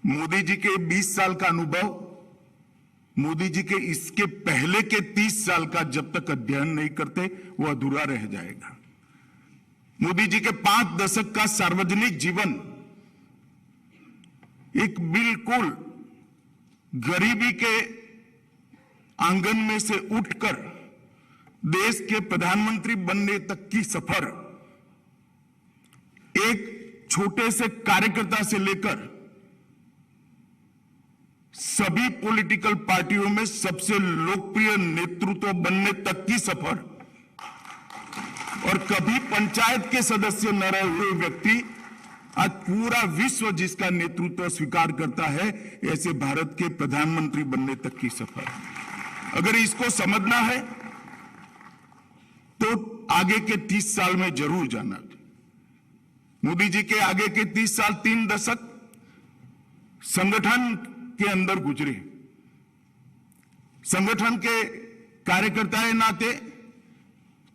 मोदी जी के 20 साल का अनुभव, मोदी जी के इसके पहले के 30 साल का जब तक अध्ययन नहीं करते वो अधूरा रह जाएगा। मोदी जी के 5 दशक का सार्वजनिक जीवन एक बिल्कुल गरीबी के आंगन में से उठकर देश के प्रधानमंत्री बनने तक की सफर, एक छोटे से कार्यकर्ता से लेकर सभी पॉलिटिकल पार्टियों में सबसे लोकप्रिय नेतृत्व बनने तक की सफर, और कभी पंचायत के सदस्य न रहे हुए व्यक्ति आज पूरा विश्व जिसका नेतृत्व स्वीकार करता है, ऐसे भारत के प्रधानमंत्री बनने तक की सफर। अगर इसको समझना है तो आगे के 30 साल में जरूर जाना। मोदी जी के आगे के 30 साल 3 दशक संगठन के अंदर गुजरे। संगठन के कार्यकर्ता के नाते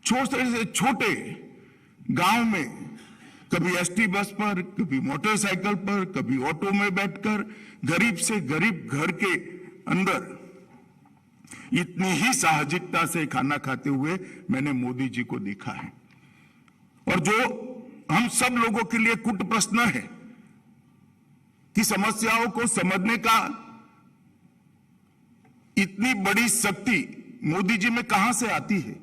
छोटे से छोटे गांव में कभी एसटी बस पर, कभी मोटरसाइकिल पर, कभी ऑटो में बैठकर गरीब से गरीब घर के अंदर इतनी ही साहसिकता से खाना खाते हुए मैंने मोदी जी को देखा है। और जो हम सब लोगों के लिए कुट प्रश्न है कि समस्याओं को समझने का इतनी बड़ी शक्ति मोदी जी में कहां से आती है।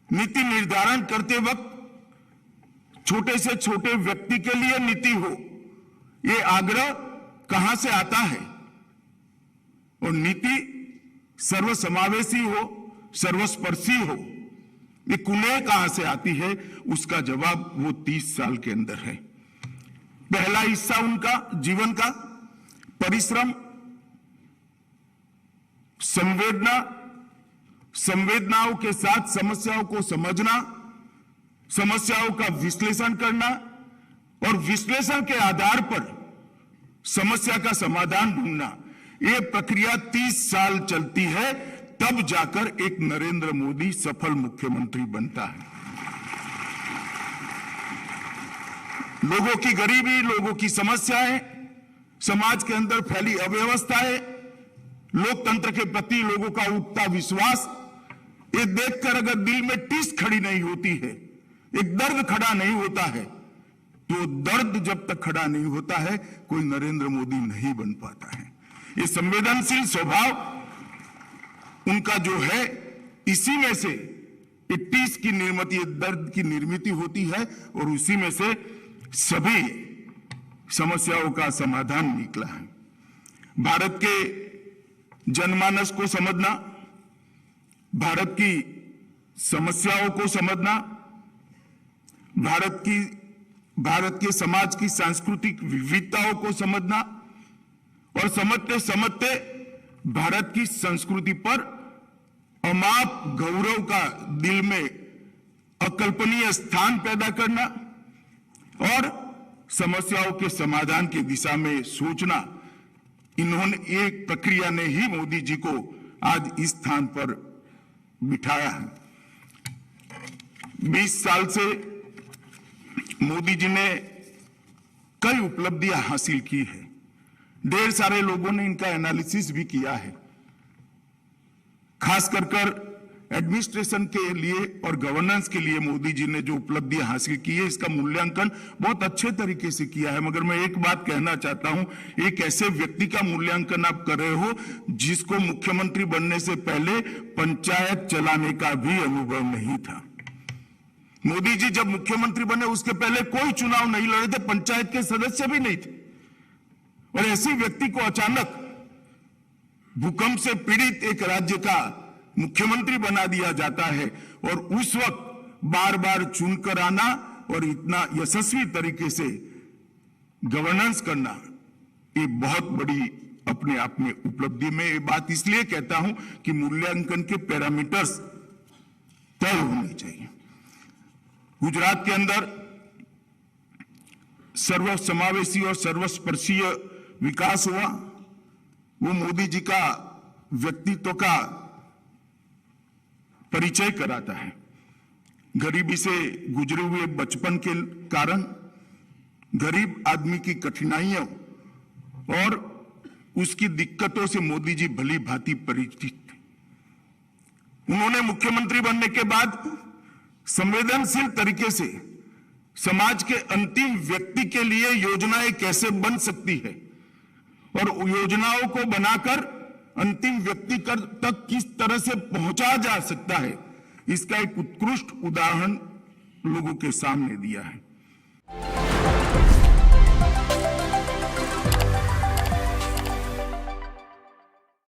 नीति निर्धारण करते वक्त छोटे से छोटे व्यक्ति के लिए नीति हो, ये आग्रह कहां से आता है। और नीति सर्वसमावेशी हो, सर्वस्पर्शी हो, ये कुनेह कहां से आती है, उसका जवाब वो 30 साल के अंदर है। पहला हिस्सा उनका जीवन का परिश्रम, संवेदना, संवेदनाओं के साथ समस्याओं को समझना, समस्याओं का विश्लेषण करना और विश्लेषण के आधार पर समस्या का समाधान ढूंढना। यह प्रक्रिया 30 साल चलती है, तब जाकर एक नरेंद्र मोदी सफल मुख्यमंत्री बनता है। लोगों की गरीबी, लोगों की समस्याएं, समाज के अंदर फैली अव्यवस्थाएं, लोकतंत्र के प्रति लोगों का उठता विश्वास, ये देखकर अगर दिल में टीस खड़ी नहीं होती है, एक दर्द खड़ा नहीं होता है, तो दर्द जब तक खड़ा नहीं होता है कोई नरेंद्र मोदी नहीं बन पाता है। ये संवेदनशील स्वभाव उनका जो है, इसी में से टीस की निर्मित, दर्द की निर्मित होती है और उसी में से सभी समस्याओं का समाधान निकला है। भारत के जनमानस को समझना, भारत की समस्याओं को समझना, भारत के समाज की सांस्कृतिक विविधताओं को समझना और समझते समझते भारत की संस्कृति पर अमाप गौरव का दिल में अकल्पनीय स्थान पैदा करना और समस्याओं के समाधान की दिशा में सोचना, इन्होंने एक प्रक्रिया ने ही मोदी जी को आज इस स्थान पर बिठाया है। 20 साल से मोदी जी ने कई उपलब्धियां हासिल की है। ढेर सारे लोगों ने इनका एनालिसिस भी किया है। खास कर एडमिनिस्ट्रेशन के लिए और गवर्नेंस के लिए मोदी जी ने जो उपलब्धियां हासिल की है, इसका मूल्यांकन बहुत अच्छे तरीके से किया है। मगर मैं एक बात कहना चाहता हूं, एक ऐसे व्यक्ति का मूल्यांकन आप कर रहे हो जिसको मुख्यमंत्री बनने से पहले पंचायत चलाने का भी अनुभव नहीं था। मोदी जी जब मुख्यमंत्री बने उसके पहले कोई चुनाव नहीं लड़े थे, पंचायत के सदस्य भी नहीं थे। और ऐसे व्यक्ति को अचानक भूकंप से पीड़ित एक राज्य का मुख्यमंत्री बना दिया जाता है और उस वक्त बार बार चुनकर आना और इतना यशस्वी तरीके से गवर्नेंस करना, ये बहुत बड़ी अपने आप में उपलब्धि। में ये बात इसलिए कहता हूं कि मूल्यांकन के पैरामीटर्स तय होने चाहिए। गुजरात के अंदर सर्वसमावेशी और सर्वस्पर्शीय विकास हुआ, वो मोदी जी का व्यक्तित्व का परिचय कराता है। गरीबी से गुजरे हुए बचपन के कारण गरीब आदमी की कठिनाइयों और उसकी दिक्कतों से मोदी जी भली भांति परिचित थे। उन्होंने मुख्यमंत्री बनने के बाद संवेदनशील तरीके से समाज के अंतिम व्यक्ति के लिए योजनाएं कैसे बन सकती है और योजनाओं को बनाकर अंतिम व्यक्ति तक किस तरह से पहुंचा जा सकता है, इसका एक उत्कृष्ट उदाहरण लोगों के सामने दिया है।